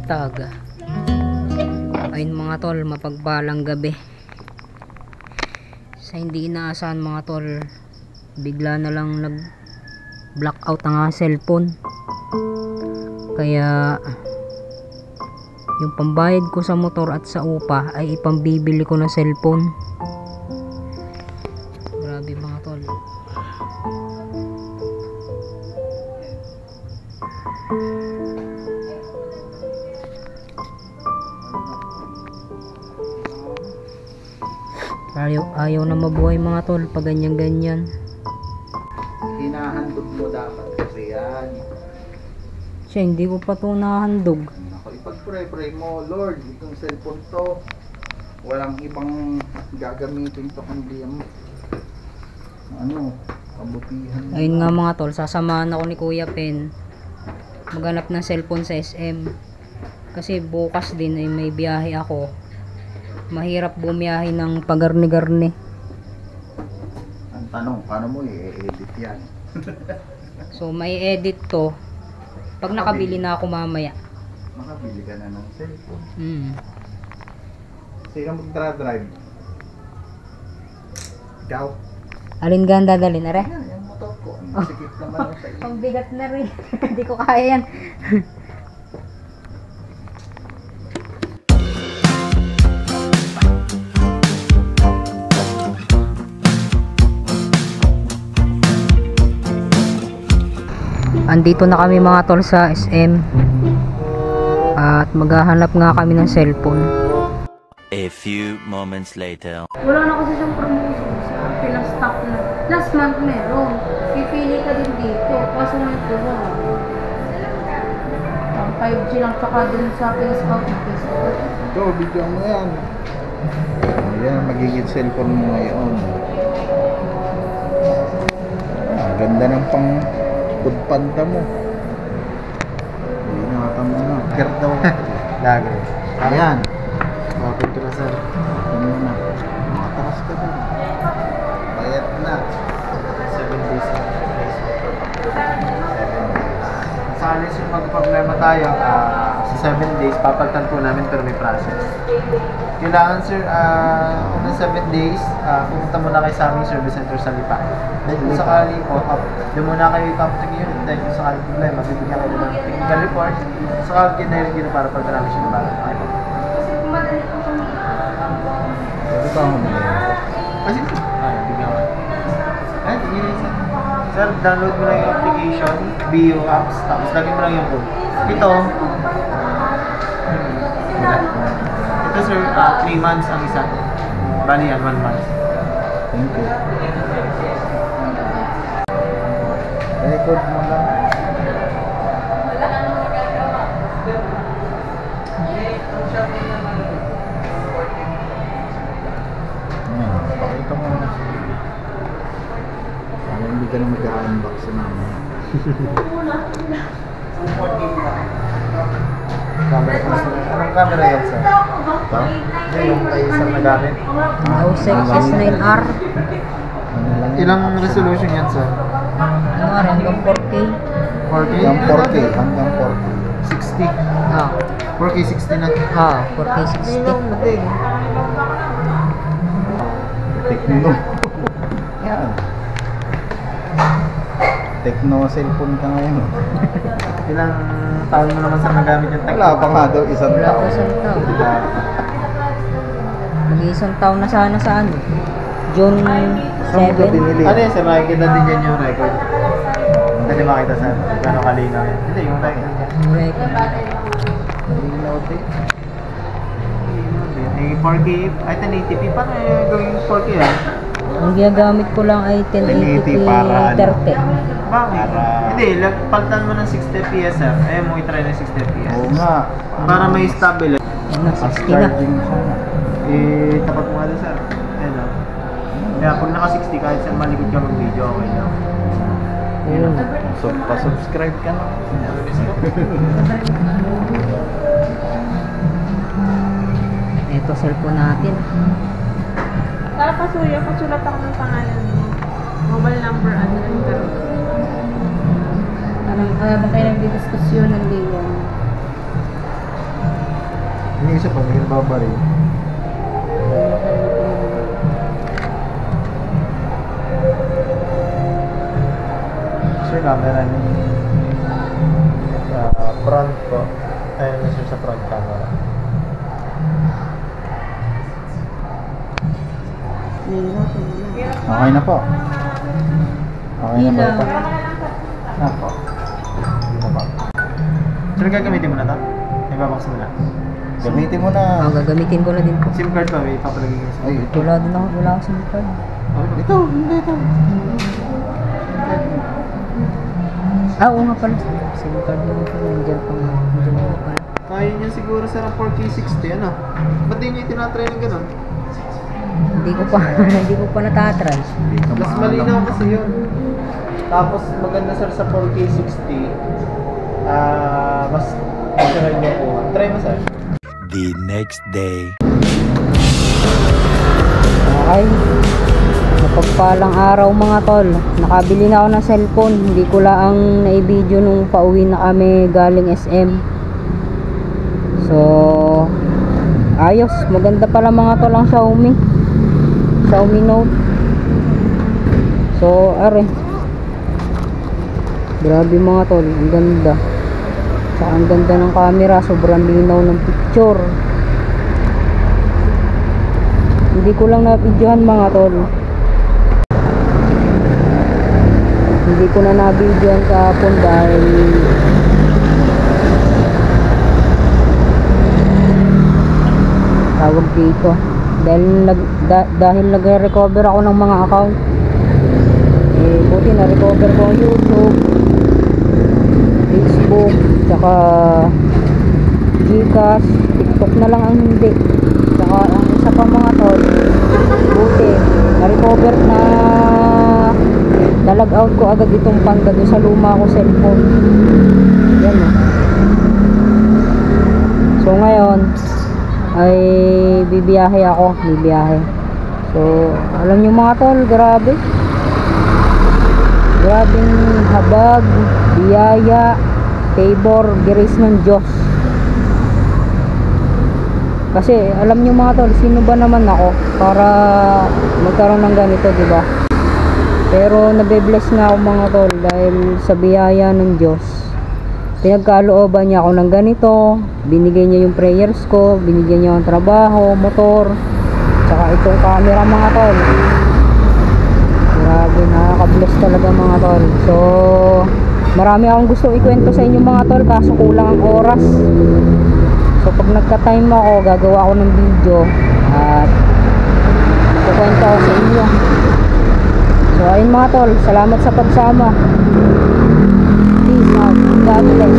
latag. Ayun mga tol, mapagpalang gabi. Sa hindi inaasahan mga tol, bigla na lang nag blackout ang cellphone. Kaya yung pambayad ko sa motor at sa upa ay ipambibili ko na cellphone. Grabe mga tol. Ayaw na mabuhay mga tol pag ganyan. Hinahandog mo dapat kasi yan. Siya, hindi ko pa ito nahandog. Ako, ipag-pray mo, Lord, itong cellphone to, walang ibang gagamitin to kundi ang kabutihan. Ayun nga mga tol, sasamahan ako ni Kuya Pen maghanap ng cellphone sa SM. Kasi bukas din ay may biyahe ako. Mahirap bumiyahe ng pagarni-garni. Ang tanong, paano mo i-edit yan? So may edit to pag nakabili na ako mamaya. Makabili ka na ng cellphone. Sino mag-drive? Ikaw? Alin ka ang dadalhin, are? Yan, yung motor ko. Ang sikip naman sa iyo. Ang bigat na rin. Hindi ko kaya yan. Andito na kami mga tol sa SM. At maghahanap nga kami ng cellphone. A few moments later. Wala na kasi siyang promotion sa pinang-stock na. Last month meron. Pipili ka din dito. Kaso ngayon ko ba? Ang 5G lang tsaka dun sa pinang-stock na Facebook. Ito, bigyan mo yan. Ayan, magiging cellphone mo ngayon. Ganda ng pang pudpanta mo. Hindi nakatama na. Kert daw. Lagi. Ayan. Bakit ko na sir? Ano na? Makatakas ka na. Bayad na. 7 days. Sa alis yung magpa-problema tayo, sa 7 days, papalitan po namin pero may process. Kailangan sir, unang 7 days, pumunta muna kayo sa aming service center sa Lipa. Dahil kung sakali po, doon muna kayo i-contact unit dahil kung sakali problema, bibigyan kayo ng technical report, sakali kinailig yun para pagka namin siya na bago. Ito pa mo na. Kasi, bigyan ko. Tingin rin sir. Sir, download mo lang yung application, BU apps, tapos lagyan mo lang yung code. Ito sir, 3 months ang isa. Bali yan, 1 month. Thank you. Record mo lang. Pakita mo na. Para hindi ka na mag-unbox sa namin. Camera po sir. Anong camera yan sir? Ito? Hindi, yung may isang nagamit. Ausec S9R. Ano lang yan? Ilang resolution yan sir? Ano nga rin, hanggang 4K. 4K? Hanggang 4K. Hanggang 4K. 60. Ah, 4K 60 na. 4K 60. Tekno. Yan. Tekno cellphone ka ngayon. Ilang taon mo naman sa nagamit yung Wala pa nga daw isang Wala pa taon. isang taon. Mag-isang taon na sana sa ano? June Saan mo ito 7. binili? Ano yun sir, makikita din dyan yung record. Hindi makita sir, gano'ng kalinaw yan. Hindi, yung record yan. Record. Malinaw din. May 4K, ay 1080p, paano gawin 4K yan? Ang ginagamit ko lang ay 1080p 1080 para ano? 30. Bakit? Para- Hindi, palitan mo ng 60 fps sir. Ayaw mo i-try ng 60 fps. Oo nga. Para may stabilize. Ano, Fast 60 na. charging siya. Tapat mo nga din sir. Ayun o. Kaya pag naka 60 kahit sa malikod ka mag-video, okay lang. Yun. So, pa-subscribe ka na. Ito cellphone natin. Para pasuya, pasulat ako ng pangalan mo. Mobile number, ano lang ka. Parang, ba kayo nagdidiskusyon ng liyan? yung isa pa, may babaril. Sir, camera niyo. Front po. Ayun na sir sa front camera. Okay na po. Okay na po ito. Apo. Dito po. Sir, gagamitin mo na to? May babox mo na. Gamitin mo na. Gagamitin ko na din po. SIM card pa, may papalagay ko sa Ay, ito. Wala din ako, wala akong SIM card. Ito, hindi ito. Oo nga pala. SIM card mo pala. Nandiyan pa nga. Nandiyan nga pala. Kaya niya siguro sir ang 4K60, ano? Ba't di niyo itinatry ng ganun? Hindi ko pa, hindi ko pa natatry. Hindi ka Mas maalam. malinaw kasi yun. Tapos maganda sir sa 4K60. Mas natural niya po. Try mo sir. The next day. Okay. Napagpalang araw mga tol. Nakabili na ako ng cellphone. Hindi ko lang na-video nung pauwi na kami galing SM. So, ayos. Maganda pala mga tol ang Xiaomi. Xiaomi Note. So, are. Grabe mga tol. Ang ganda. Saka ang ganda ng camera. Sobrang linaw ng picture. Hindi ko lang na-videohan mga tol. Hindi ko na na-videohan kahapon dahil tawag dito. Dahil nag-recover ako ng mga account. Buti na-recover ko ang YouTube, Facebook, tsaka Gcash, TikTok na lang ang hindi. Tsaka ang isa pa mga tol, buti na-recover na nalag out ko agad itong panda doon sa luma ko cellphone. Yan o. So ngayon ay bibiyahe ako, so alam nyo mga tol, grabe grabing habag, biyaya, favor, grace ng Diyos. Kasi alam nyo mga tol, sino ba naman ako para magkaroon ng ganito, diba? Pero nabe-bless nga ako mga tol dahil sa biyaya ng Diyos. Pinagkalooban niya ako ng ganito, binigay niya yung prayers ko, binigyan niya yung trabaho, motor, tsaka itong camera mga tol. Grabe, nakaka-bless talaga mga tol. So, marami akong gusto ikwento sa inyo mga tol, kaso kulang ang oras. So, pag nagka-time ako, gagawa ako ng video at kukwento ako sa inyo. So, ayun mga tol, salamat sa pagsama. Peace out. God bless.